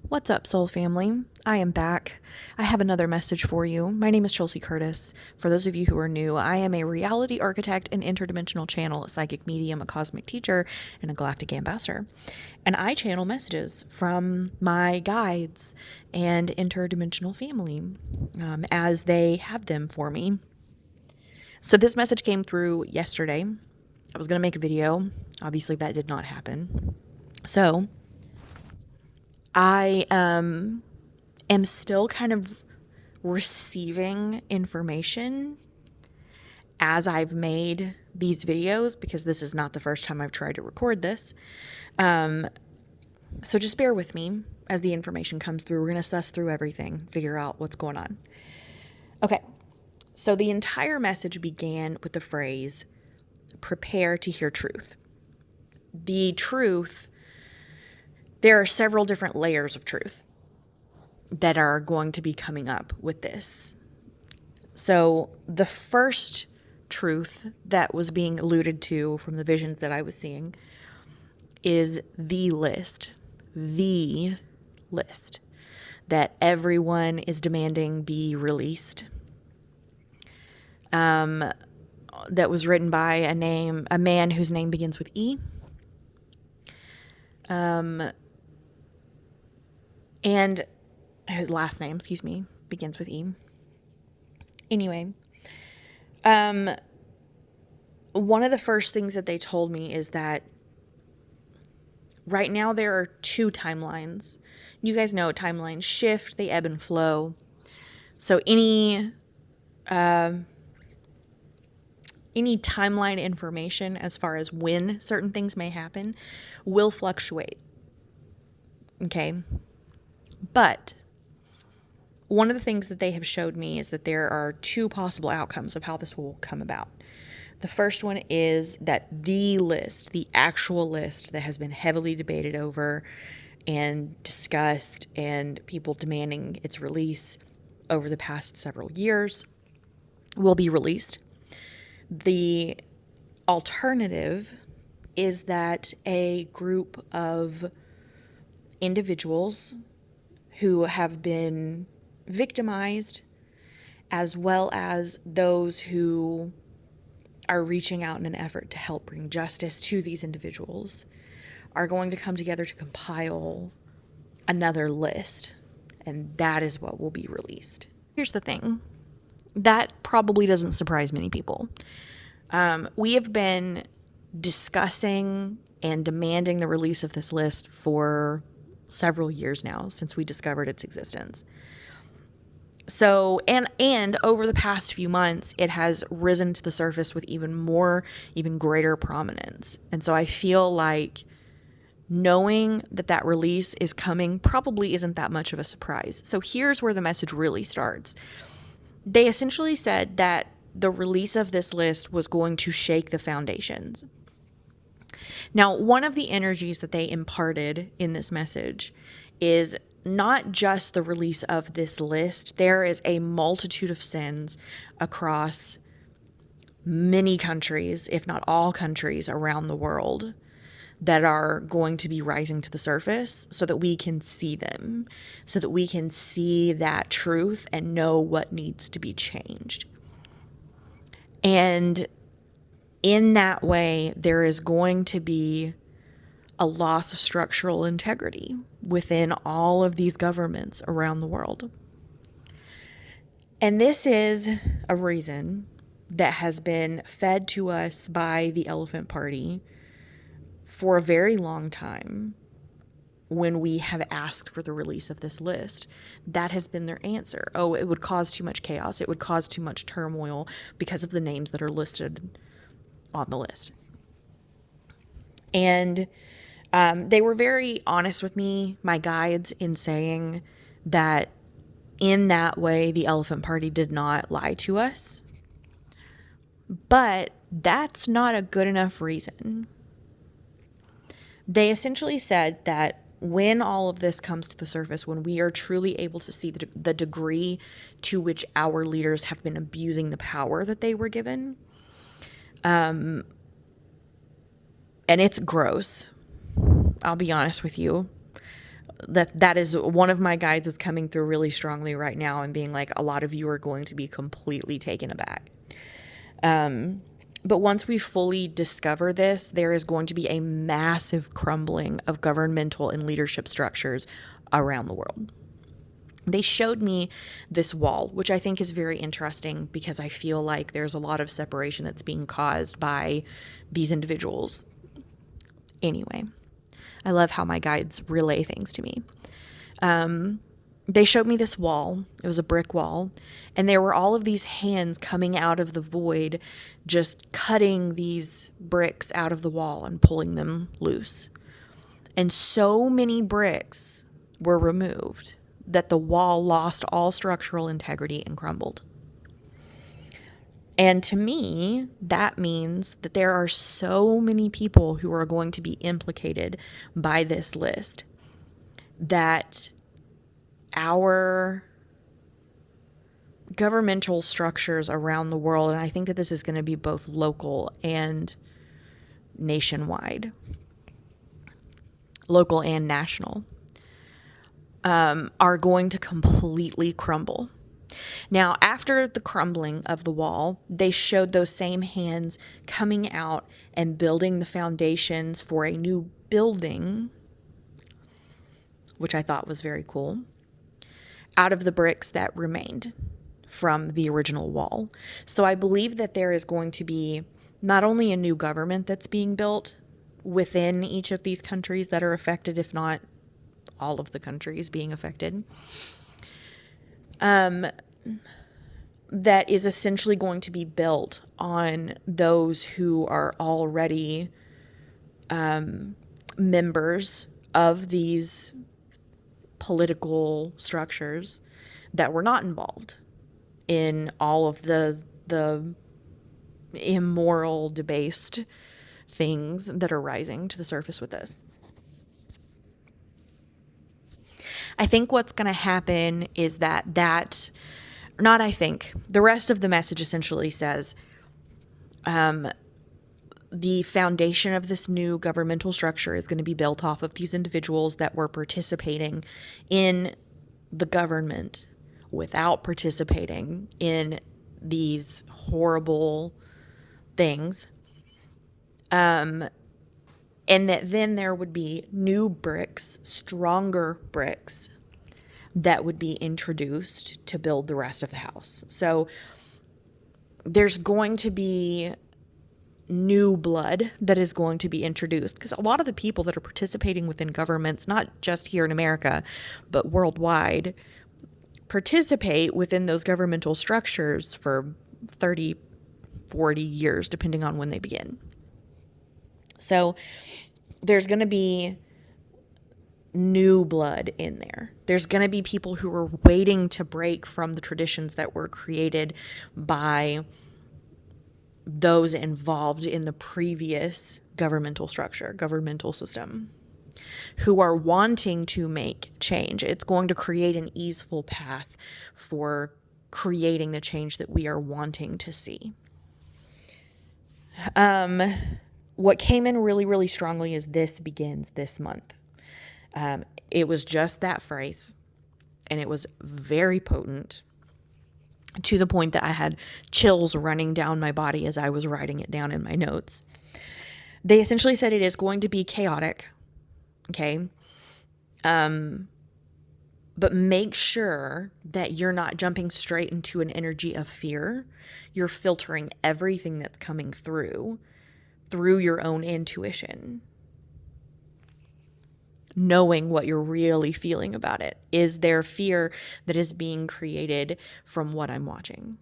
What's up, soul family? I am back. I have another message for you. My name is Chelsea Curtis. For those of you who are new, I am a reality architect and interdimensional channel, a psychic medium, a cosmic teacher, and a galactic ambassador. And I channel messages from my guides and interdimensional family as they have them for me. So this message came through yesterday. I was going to make a video. Obviously, that did not happen. So I am still kind of receiving information as I've made these videos, because this is not the first time I've tried to record this. So just bear with me as the information comes through. We're going to suss through everything, figure out what's going on. Okay, so the entire message began with the phrase, prepare to hear truth. The truth, there are several different layers of truth that are going to be coming up with this. So the first truth that was being alluded to from the visions that I was seeing is the list that everyone is demanding be released. That was written by a man whose name begins with E. And his last name, begins with E. Anyway, one of the first things that they told me is that right now there are two timelines. You guys know timelines shift, they ebb and flow. So any timeline information as far as when certain things may happen will fluctuate. Okay? But one of the things that they have showed me is that there are two possible outcomes of how this will come about. The first one is that the actual list that has been heavily debated over and discussed and people demanding its release over the past several years will be released. The alternative is that a group of individuals who have been victimized, as well as those who are reaching out in an effort to help bring justice to these individuals, are going to come together to compile another list, and that is what will be released. Here's the thing. That probably doesn't surprise many people. We have been discussing and demanding the release of this list for several years now, since we discovered its existence. So, and over the past few months, it has risen to the surface with even greater prominence. And so I feel like knowing that release is coming probably isn't that much of a surprise. So here's where the message really starts. They essentially said that the release of this list was going to shake the foundations. Now, one of the energies that they imparted in this message is not just the release of this list. There is a multitude of sins across many countries, if not all countries around the world, that are going to be rising to the surface so that we can see them, so that we can see that truth and know what needs to be changed. And in that way, there is going to be a loss of structural integrity within all of these governments around the world. And this is a reason that has been fed to us by the Elephant Party for a very long time. When we have asked for the release of this list, that has been their answer. Oh, it would cause too much chaos. It would cause too much turmoil because of the names that are listed on the list. And they were very honest with me, my guides, in saying that in that way, the Elephant Party did not lie to us. But that's not a good enough reason. They essentially said that when all of this comes to the surface, when we are truly able to see the degree to which our leaders have been abusing the power that they were given, and it's gross, I'll be honest with you. that is one of my guides is coming through really strongly right now and being like, a lot of you are going to be completely taken aback. But once we fully discover this, there is going to be a massive crumbling of governmental and leadership structures around the world. They showed me this wall, which I think is very interesting because I feel like there's a lot of separation that's being caused by these individuals. Anyway, I love how my guides relay things to me. They showed me this wall. It was a brick wall. And there were all of these hands coming out of the void, just cutting these bricks out of the wall and pulling them loose. And so many bricks were removed that the wall lost all structural integrity and crumbled. And to me, that means that there are so many people who are going to be implicated by this list that our governmental structures around the world, and I think that this is going to be both local and nationwide, local and national, are going to completely crumble. Now, after the crumbling of the wall, they showed those same hands coming out and building the foundations for a new building, which I thought was very cool, out of the bricks that remained from the original wall. So I believe that there is going to be not only a new government that's being built within each of these countries that are affected, if not all of the countries being affected, that is essentially going to be built on those who are already members of these political structures that were not involved in all of the immoral, debased things that are rising to the surface with this. I think what's going to happen is the rest of the message essentially says, the foundation of this new governmental structure is going to be built off of these individuals that were participating in the government without participating in these horrible things. And that then there would be new bricks, stronger bricks that would be introduced to build the rest of the house. So there's going to be new blood that is going to be introduced, because a lot of the people that are participating within governments, not just here in America, but worldwide, participate within those governmental structures for 30, 40 years, depending on when they begin. So there's going to be new blood in there. There's going to be people who are waiting to break from the traditions that were created by those involved in the previous governmental structure, governmental system, who are wanting to make change. It's going to create an easeful path for creating the change that we are wanting to see. What came in really, really strongly is this begins this month. It was just that phrase, and it was very potent, to the point that I had chills running down my body as I was writing it down in my notes. They essentially said it is going to be chaotic, okay? But make sure that you're not jumping straight into an energy of fear. You're filtering everything that's coming through your own intuition, knowing what you're really feeling about it. Is there fear that is being created from what I'm watching,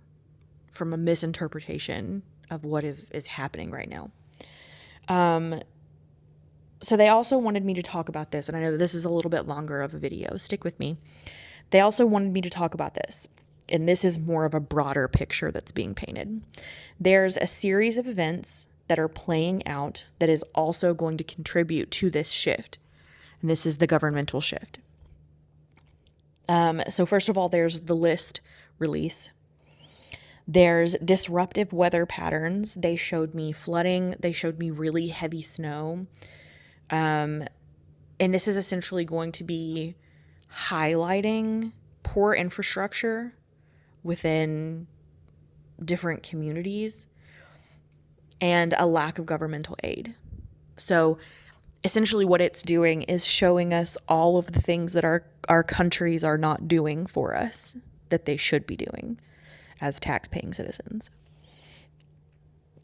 from a misinterpretation of what is happening right now? So they also wanted me to talk about this, and I know that this is a little bit longer of a video. Stick with me. They also wanted me to talk about this, and this is more of a broader picture that's being painted. There's a series of events that are playing out that is also going to contribute to this shift. And this is the governmental shift. So first of all, there's the list release. There's disruptive weather patterns. They showed me flooding. They showed me really heavy snow. And this is essentially going to be highlighting poor infrastructure within different communities and a lack of governmental aid. So essentially what it's doing is showing us all of the things that our countries are not doing for us that they should be doing as tax-paying citizens.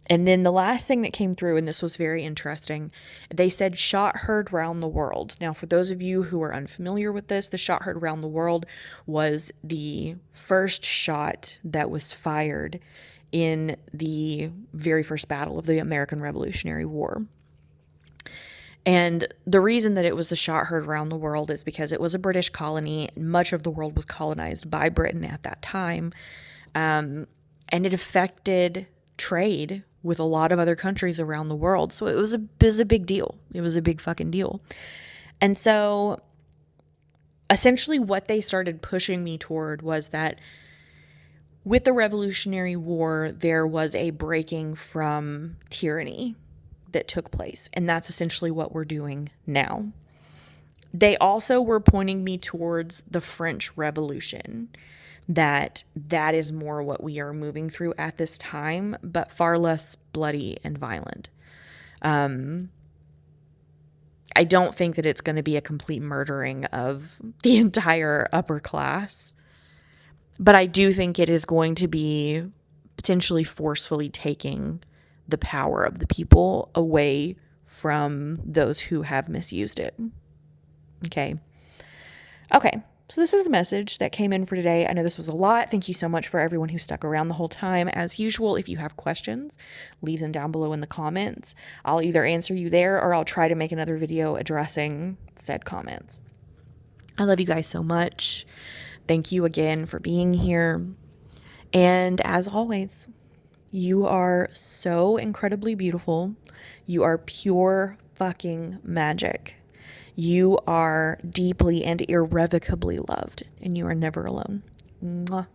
And then the last thing that came through, and this was very interesting, they said shot heard round the world. Now, for those of you who are unfamiliar with this, the shot heard round the world was the first shot that was fired in the very first battle of the American Revolutionary War. And the reason that it was the shot heard around the world is because it was a British colony. Much of the world was colonized by Britain at that time. And it affected trade with a lot of other countries around the world. So it was a big deal. It was a big fucking deal. And so essentially what they started pushing me toward was that with the Revolutionary War, there was a breaking from tyranny that took place. And that's essentially what we're doing now. They also were pointing me towards the French Revolution, that is more what we are moving through at this time, but far less bloody and violent. I don't think that it's going to be a complete murdering of the entire upper class, but I do think it is going to be potentially forcefully taking the power of the people away from those who have misused it. Okay. So this is the message that came in for today. I know this was a lot. Thank you so much for everyone who stuck around the whole time. As usual, if you have questions, leave them down below in the comments. I'll either answer you there or I'll try to make another video addressing said comments. I love you guys so much. Thank you again for being here. And as always, you are so incredibly beautiful. You are pure fucking magic. You are deeply and irrevocably loved, and you are never alone. Mwah.